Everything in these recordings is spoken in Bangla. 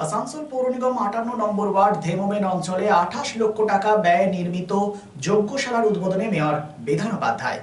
আসানসোল পৌর নিগম ৫৮ নম্বর ওয়ার্ড ধেমোমেন অঞ্চলে ২৮ লক্ষ টাকা ব্যয়ে নির্মিত যজ্ঞশালার উদ্বোধনে মেয়র বিধান উপাধ্যায়।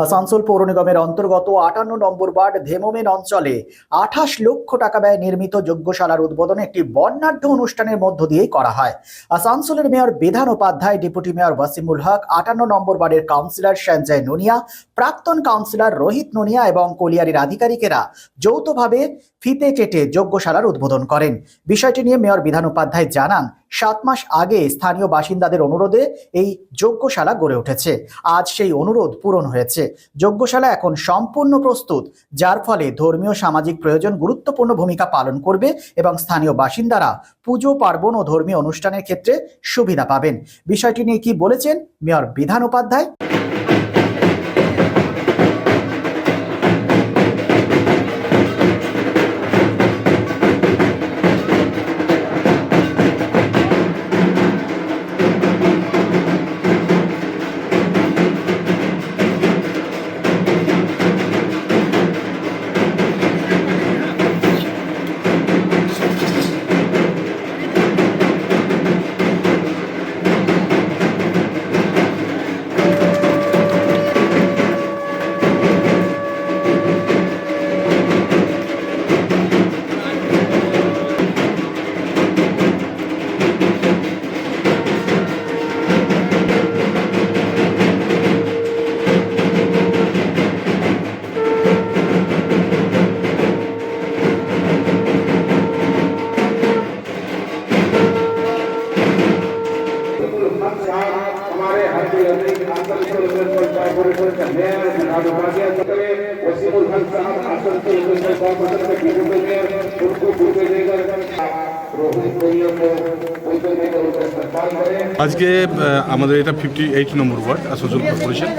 আসানসোল পৌর নিগমের অন্তর্গত ৫৮ নম্বর ওয়ার্ড ধেমোমেন অঞ্চলে ২৮ লক্ষ টাকা ব্যয়ে নির্মিত যজ্ঞশালার উদ্বোধন একটি বর্ণাঢ্য অনুষ্ঠানের মধ্য দিয়েই করা হয়। আসানসোলের mayor Bidhan Upadhyay, deputy mayor Wasimul হক, ৫৮ নম্বর ওয়ার্ডের কাউন্সিলর সঞ্জয় নুনিয়া, প্রাক্তন কাউন্সিলর রোহিত নুনিয়া এবং কলিয়ারির আধিকারিকেরা যৌথভাবে ফিতে কেটে যজ্ঞশালার উদ্বোধন করেন। বিষয়টি নিয়ে মেয়র বিধান উপাধ্যায় জানান, 7 মাস আগে স্থানীয় বাসিন্দাদের অনুরোধে এই যজ্ঞশালা গড়ে উঠেছে। আজ সেই অনুরোধ পূরণ হয়েছে। যজ্ঞশালা এখন সম্পূর্ণ প্রস্তুত, যার ফলে ধর্মীয় সামাজিক প্রয়োজন গুরুত্বপূর্ণ ভূমিকা পালন করবে এবং স্থানীয় বাসিন্দারা পুজো পার্বণ ও ধর্মীয় অনুষ্ঠানের ক্ষেত্রে সুবিধা পাবেন। বিষয়টি নিয়ে কি বলেছেন মেয়র বিধান উপাধ্যায়? আজকে আমাদের এটা 58 নম্বর ওয়ার্ড আসানসোল কর্পোরেশন।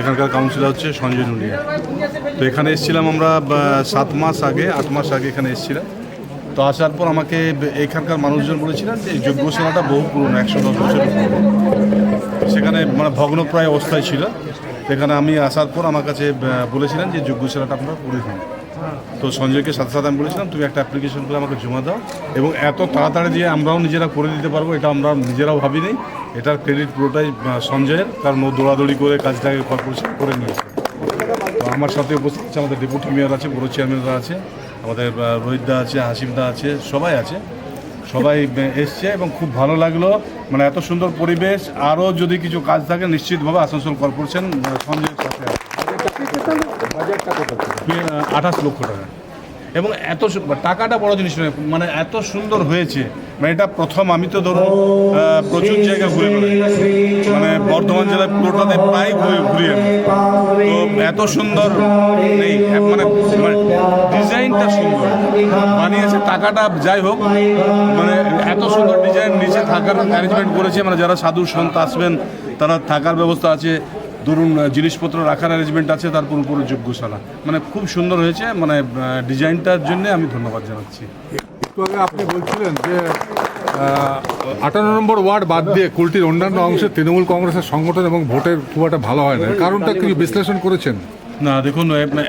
এখানকার কাউন্সিলর হচ্ছে সঞ্জয় নুনিয়া। তো এখানে এসেছিলাম আমরা 7 মাস আগে, 8 মাস আগে এখানে এসেছিলাম। তো আসার পর আমাকে এখানকার মানুষজন বলেছিলেন যে যজ্ঞশালাটা বহু পুরনো, 110 বছরের পুরনো, সেখানে মানে ভগ্নপ্রায় অবস্থায় ছিল। এখানে আমি আসার পর আমার কাছে বলেছিলেন যে যজ্ঞশালাটা আপনারা করে দিন। তো সঞ্জয়কে সাথে সাথে আমি বলেছিলাম তুমি একটা অ্যাপ্লিকেশন করে আমাকে জমা দাও, এবং এত তাড়াতাড়ি দিয়ে আমরাও নিজেরা করে দিতে পারবো এটা আমরা নিজেরাও ভাবিনি। এটার ক্রেডিট পুরোটাই সঞ্জয়ের, কারণ ও দৌড়াদৌড়ি করে কাজটাকে কর্পোরেশন করে নিয়েছে। তো আমার সাথে উপস্থিত আছে আমাদের ডেপুটি মেয়র আছে, বড় চেয়ারম্যানরা আছে, আমাদের রোহিতদা আছে, হাসিমদা আছে, সবাই আছে, সবাই এসছে এবং খুব ভালো লাগলো। মানে এত সুন্দর পরিবেশ। আরও যদি কিছু কাজ থাকে নিশ্চিতভাবে আসানসোল কর্পোরেশন সঞ্জয়ের সাথে 28 লক্ষ টাকা। এবং এত টাকাটা বড় জিনিস নয়, মানে এত সুন্দর হয়েছে। মানে এটা প্রথম, আমি তো ধরুন প্রচুর জায়গা ঘুরে মানে বর্ধমান জেলায় পুরোটাতে প্রায় ঘুরিয়ে, তো এত সুন্দর নেই, মানে ডিজাইনটা সুন্দর বানিয়েছে। টাকাটা যাই হোক, মানে এত সুন্দর ডিজাইন, নিচে থাকার অ্যারেঞ্জমেন্ট করেছে, মানে যারা সাধু সন্ত আসবেন তারা থাকার ব্যবস্থা আছে, ধরুন জিনিসপত্র রাখার অ্যারেঞ্জমেন্ট আছে, তারপর উপরে যজ্ঞশালা, মানে খুব সুন্দর হয়েছে। মানে ডিজাইনটার জন্য আমি ধন্যবাদ জানাচ্ছি। একটু আগে আপনি বলছিলেন যে 58 নম্বর ওয়ার্ড বাদ দিয়ে কুলটির অন্যান্য অংশে তৃণমূল কংগ্রেসের সংগঠন এবং ভোটের খুব একটা ভালো হয় না, কারণটা কি বিশ্লেষণ করেছেন? না দেখুন,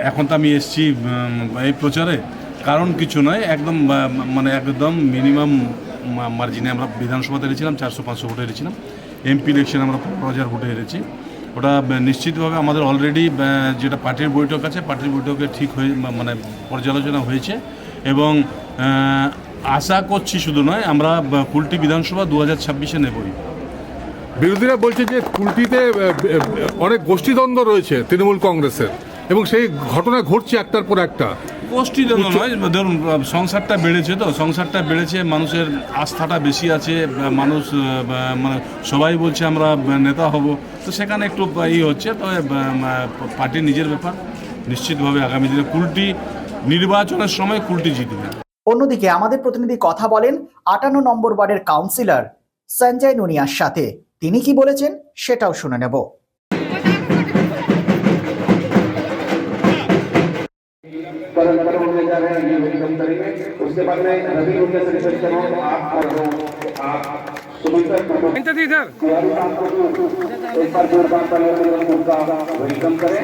এখন তো আমি এসেছি এই প্রচারে, কারণ কিছু নয়, একদম মানে একদম মিনিমাম মার্জিনে আমরা বিধানসভাতে হেরেছিলাম, 400-500 ভোটে হেরেছিলাম। এমপি ইলেকশন আমরা 15,000 ভোটে হেরেছি। ওটা নিশ্চিতভাবে আমাদের অলরেডি যেটা পার্টির বৈঠক আছে, পার্টির বৈঠকে ঠিক হয়ে মানে পর্যালোচনা হয়েছে, এবং আশা করছি শুধু নয়, আমরা কুলটি বিধানসভা 2026-এ নেবই। বিরোধীরা বলছে যে কুলটিতে অনেক গোষ্ঠীদ্বন্দ্ব রয়েছে তৃণমূল কংগ্রেসের, এবং সেই ঘটনা ঘটছে একটার পর একটা। গোষ্ঠীদ্বন্দ্ব নয়, ধরুন সংসারটা বেড়েছে, তো সংসারটা বেড়েছে, মানুষের আস্থাটা বেশি আছে, মানুষ মানে সবাই বলছে আমরা নেতা হব, তো সেখানে একটু হচ্ছে। তবে পার্টির নিজের ব্যাপার, নিশ্চিতভাবে আগামী দিনে কুলটি নির্বাচনের সময় কুলটি জিতবে। অন্যদিকে আমাদের প্রতিনিধি কথা বলেন ৫৮ নম্বর ওয়ার্ডের কাউন্সিলর সঞ্জয় নুনিয়ার সাথে। তিনি কি বলেছেন সেটাও শুনে নেব। उसके बाद में रवि उनके से रिसर्च करो आप इधर एक बार जोरदार तालियों से उनका वेलकम करें।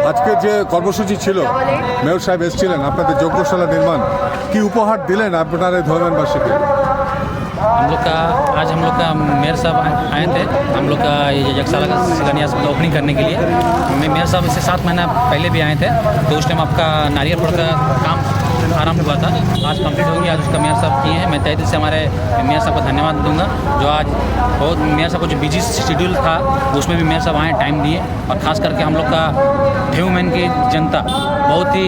আজকে যে কর্মসূচি ছিল মেয়র সাহেব এসেছিলেন আপনাদের যজ্ঞশালা নির্মাণ, কি উপহার দিলেন আপনার এই ধর্মবাসীকে? हम लोग का मेयर साहब आए थे, हम लोग का ये यज्ञशाला का शिलान्यास ओपनिंग करने के लिए। मेयर साहब इससे 7 महीना पहले भी आए थे, तो उस टाइम आपका नारियल फोड़ का काम आरंभ हुआ था। आज कंप्लीट हो गया, आज उसका मेयर साहब किए हैं। मैं तहे दिल से हमारे मेयर साहब को धन्यवाद दूंगा, जो आज बहुत मेयर साहब को जो बिजी शेड्यूल था उसमें भी मेयर साहब आए, टाइम दिए। और ख़ास करके हम लोग का ढेऊमैन की जनता बहुत ही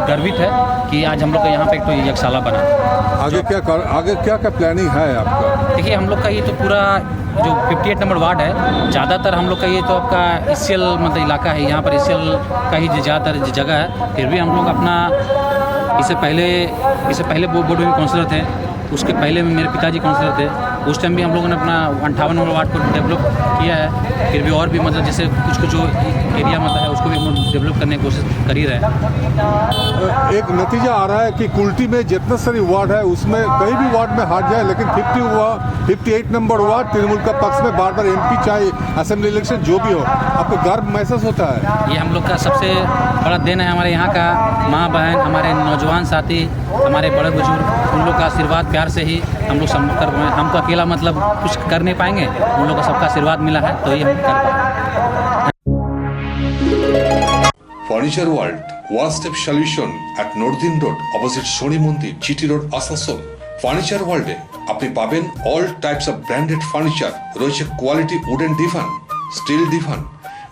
गर्वित है कि आज हम लोग का यहाँ पे एक तो यज्ञशाला बना। आगे क्या प्लानिंग है आपका? देखिए, हम लोग का ये तो पूरा जो 58 नंबर वार्ड है, ज़्यादातर हम लोग का ये तो आपका एशियल मतलब इलाका है, यहाँ पर एशियल का ही ज़्यादातर जगह है। फिर भी हम लोग अपना इससे पहले बोर्ड में काउंसलर थे, उसके पहले मेरे पिताजी काउंसलर थे, उस टाइम भी हम लोगों ने अपना 58 नंबर वार्ड को डेवलप किया है। फिर भी और भी मतलब जैसे कुछ जो एरिया मतलब है उसको भी हम लोग डेवलप करने की कोशिश कर ही रहे हैं। एक नतीजा आ रहा है कि कुल्टी में जितना सारी वार्ड है उसमें कहीं भी वार्ड में हार जाए, लेकिन 58 नंबर वार्ड तृणमूल का पक्ष में बार बार MP चाहे असेंबली इलेक्शन जो भी हो, आपको गर्व महसूस होता है? ये हम लोग का सबसे बड़ा देन है, हमारे यहाँ का माँ बहन, हमारे नौजवान साथी, हमारे बड़े बुजुर्ग, उन लोग का आशीर्वाद प्यार से ही हम लोग सब कर पाए। हम तो अकेला मतलब कुछ कर नहीं पाएंगे, उन लोग का सबका आशीर्वाद मिला है तो ये हम कर पाए। Furniture World, one step solution at Nordin Road, opposite Shoni Mandir, GT Road, Asansol. Furniture World আপনি পাবেন all types of branded furniture, রয়েছে quality wooden divan, steel divan,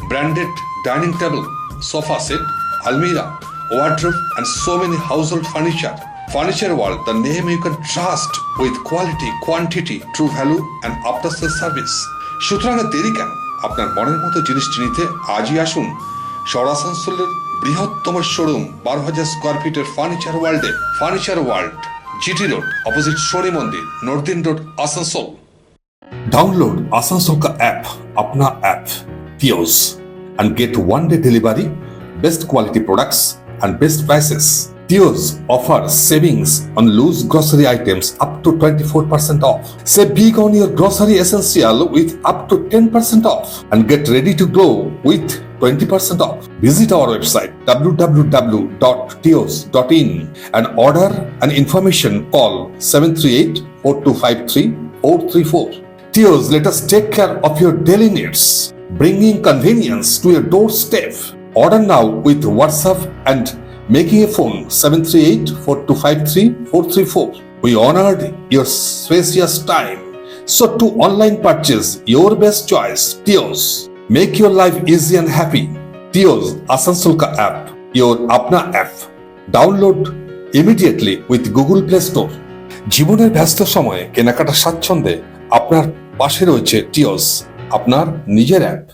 branded dining table, sofa set, almirah, wardrobe and so many household furniture. Furniture World, the name you can trust with quality, quantity, true value and after sales service. সুতরাং দেরি কেন? আপনার মনের মতো জিনিসটি নিতে আজই আসুন আসানসোলের বৃহত্তম শোরুম 12,000 স্কোয়ার ফিটের ফার্নিচার ওয়ার্ল্ডে। Furniture world, GT road, opposite Shani मंदिर, नॉर्दिन रोड, आसनसोल। डाउनलोड आसनसोल का ऐप, अपना app Tios, and get one-day delivery, best quality products and best prices. Tios offers savings on loose grocery items up to 24% off. Save big on your grocery essential with up to 10% off and get ready to glow with 20% off. Visit our website www.tios.in and order and information call 738-4253-434. Tios, let us take care of your daily needs, bringing convenience to your doorstep. Order now with WhatsApp and making a phone 738-4253-434. We honored your spacious time. So to online purchase, your best choice, Tios. Make your life easy and happy. Tios Asansol ka app, your apna app. Download immediately with Google Play Store. জীবনের ব্যস্ত সময়ে কেনাকাটা স্বাচ্ছন্দ্যে আপনার পাশে রয়েছে টিওস, আপনার নিজের অ্যাপ।